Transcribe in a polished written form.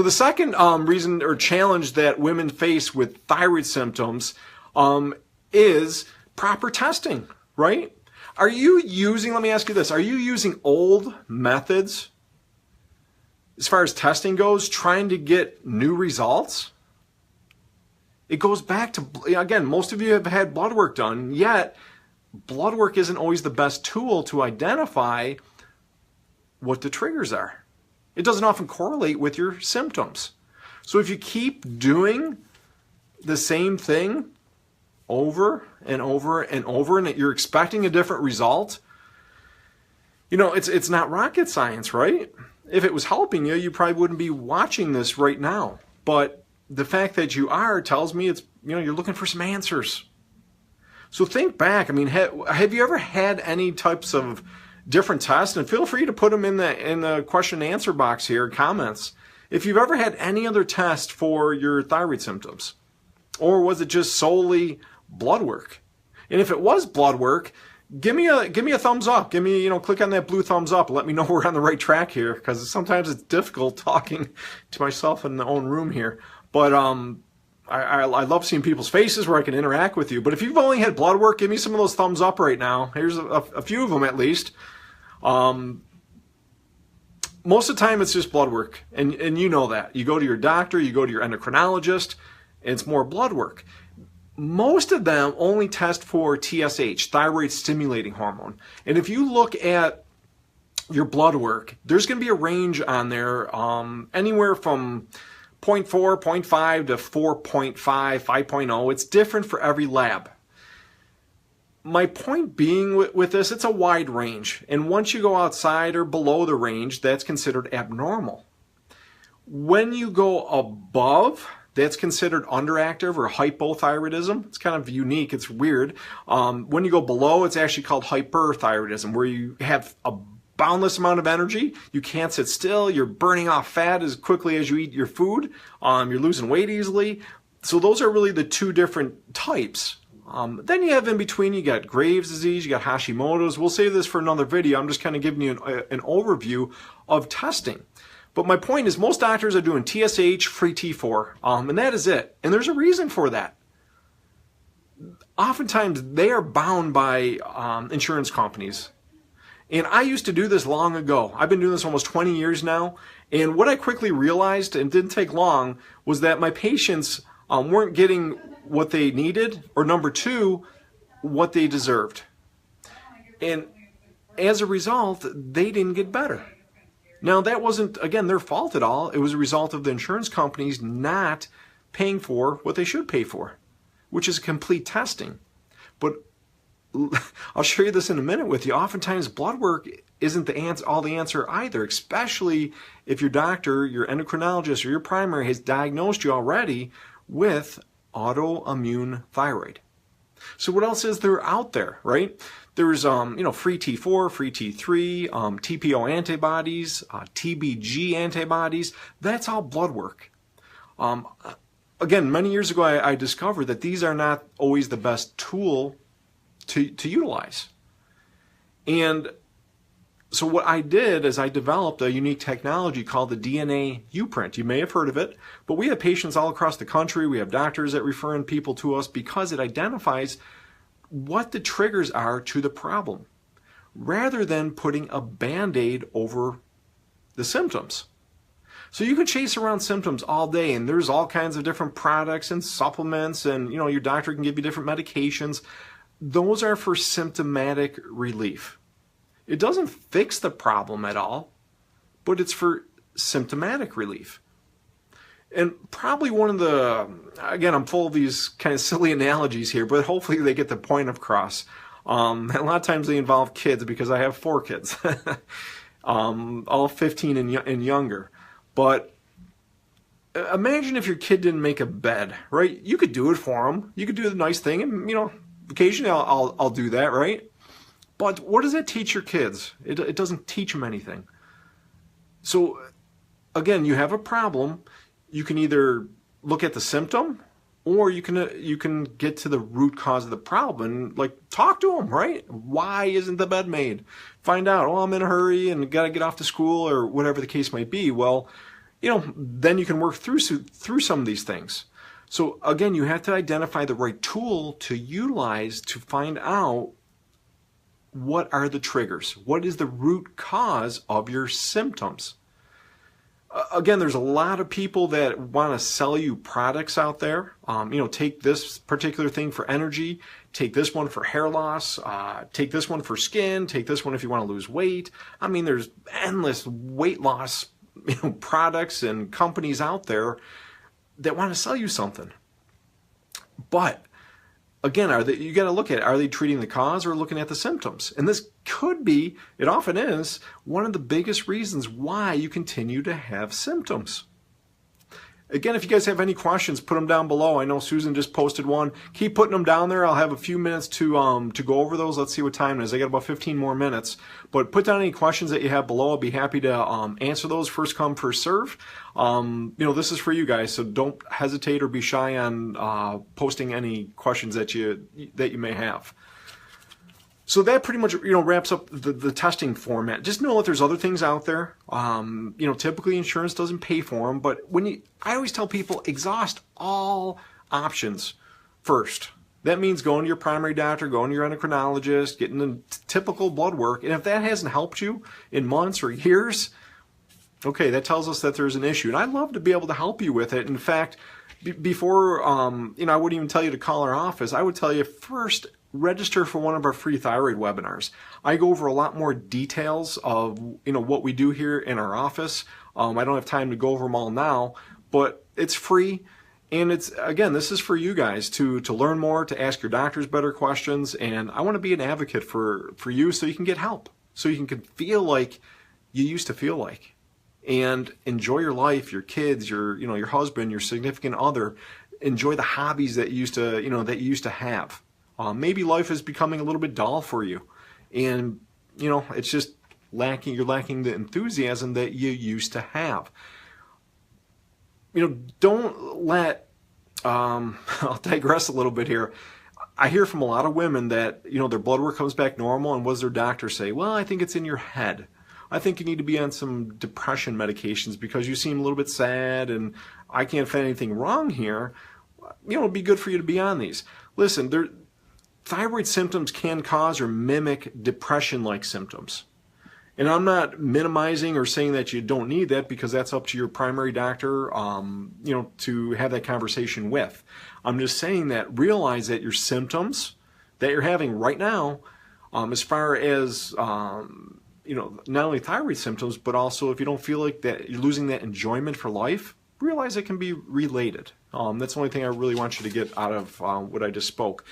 So the second reason or challenge that women face with thyroid symptoms is proper testing, right? Are you using, let me ask you this, are you using old methods as far as testing goes, trying to get new results? It goes back to, again, most of you have had blood work done, yet blood work isn't always the best tool to identify what the triggers are. It doesn't often correlate with your symptoms. So if you keep doing the same thing over and over and over, and you're expecting a different result, you know, it's not rocket science, right? If it was helping you, you probably wouldn't be watching this right now. But the fact that you are tells me it's, you know, you're looking for some answers. So think back. I mean, have you ever had any types of different tests? And feel free to put them in the question and answer box here, comments. If you've ever had any other test for your thyroid symptoms, or was it just solely blood work? And if it was blood work, give me a thumbs up. Give me, click on that blue thumbs up. Let me know we're on the right track here, because sometimes it's difficult talking to myself in the own room here. But I love seeing people's faces where I can interact with you. But if you've only had blood work, give me some of those thumbs up right now. Here's a few of them at least. Most of the time it's just blood work, and you know that. You go to your doctor, you go to your endocrinologist, and it's more blood work. Most of them only test for TSH, thyroid stimulating hormone. And if you look at your blood work, there's going to be a range on there, anywhere from 0.4, 0.5 to 4.5, 5.0. It's different for every lab. My point being with this, it's a wide range. And once you go outside or below the range, that's considered abnormal. When you go above, that's considered underactive or hypothyroidism. It's kind of unique. It's weird. When you go below, it's actually called hyperthyroidism, where you have a boundless amount of energy. You can't sit still. You're burning off fat as quickly as you eat your food. You're losing weight easily. So those are really the two different types. Then you have in between, you got Graves' disease, you got Hashimoto's. We'll save this for another video. I'm just kind of giving you an overview of testing. But my point is, most doctors are doing TSH, free T4, and that is it. And there's a reason for that. Oftentimes, they are bound by insurance companies. And I used to do this long ago. I've been doing this almost 20 years now. And what I quickly realized, and didn't take long, was that my patients weren't getting what they needed, or number two, what they deserved. And as a result, they didn't get better. Now, that wasn't, again, their fault at all. It was a result of the insurance companies not paying for what they should pay for, which is complete testing. But I'll show you this in a minute with you. Oftentimes, blood work isn't all the answer either, especially if your doctor, your endocrinologist, or your primary has diagnosed you already with autoimmune thyroid. So what else is there out there, right? There's, free T4, free T3, TPO antibodies, TBG antibodies. That's all blood work. Again, many years ago, I discovered that these are not always the best tool to utilize. And so what I did is I developed a unique technology called the DNA U-print. You may have heard of it, but we have patients all across the country. We have doctors that refer in people to us because it identifies what the triggers are to the problem, rather than putting a Band-Aid over the symptoms. So you can chase around symptoms all day, and there's all kinds of different products and supplements, and your doctor can give you different medications. Those are for symptomatic relief. It doesn't fix the problem at all, but it's for symptomatic relief. And probably one of the, again, I'm full of these kind of silly analogies here, but hopefully they get the point across. A lot of times they involve kids, because I have 4 kids, all 15 and younger. But imagine if your kid didn't make a bed, right? You could do it for them. You could do the nice thing, and occasionally I'll do that, right? But what does that teach your kids? It doesn't teach them anything. So again, you have a problem. You can either look at the symptom, or you can get to the root cause of the problem and talk to them, right? Why isn't the bed made? Find out. Oh, I'm in a hurry and got to get off to school, or whatever the case might be. Well, then you can work through some of these things. So again, you have to identify the right tool to utilize to find out what are the triggers. What is the root cause of your symptoms? Again, there's a lot of people that want to sell you products out there. Take this particular thing for energy, take this one for hair loss, take this one for skin, take this one if you want to lose weight. I mean, there's endless weight loss products and companies out there that want to sell you something. But again, you got to look at, are they treating the cause or looking at the symptoms? And this could be, it often is, one of the biggest reasons why you continue to have symptoms. Again, if you guys have any questions, put them down below. I know Susan just posted one. Keep putting them down there. I'll have a few minutes to go over those. Let's see what time it is. I got about 15 more minutes. But put down any questions that you have below. I'll be happy to answer those. First come, first serve. This is for you guys, so don't hesitate or be shy on posting any questions that you may have. So that pretty much wraps up the testing format. Just know that there's other things out there. Typically insurance doesn't pay for them, but I always tell people, exhaust all options first. That means going to your primary doctor, going to your endocrinologist, getting the typical blood work, and if that hasn't helped you in months or years, okay, that tells us that there's an issue. And I'd love to be able to help you with it. In fact, before I wouldn't even tell you to call our office. I would tell you first, register for one of our free thyroid webinars. I go over a lot more details of what we do here in our office. I don't have time to go over them all now, but it's free, and this is for you guys to learn more, to ask your doctors better questions, and I want to be an advocate for you so you can get help, so you can feel like you used to feel like, and enjoy your life, your kids, your husband, your significant other. Enjoy the hobbies that you used to have. Maybe life is becoming a little bit dull for you, and it's just you're lacking the enthusiasm that you used to have. Don't let I'll digress a little bit here. I hear from a lot of women that their blood work comes back normal, and what does their doctor say? Well, I think it's in your head. I think you need to be on some depression medications because you seem a little bit sad, and I can't find anything wrong here. It'd be good for you to be on these. Listen, thyroid symptoms can cause or mimic depression-like symptoms. And I'm not minimizing or saying that you don't need that, because that's up to your primary doctor, to have that conversation with. I'm just saying that realize that your symptoms that you're having right now, as far as, not only thyroid symptoms, but also if you don't feel like that you're losing that enjoyment for life, realize it can be related. That's the only thing I really want you to get out of what I just spoke.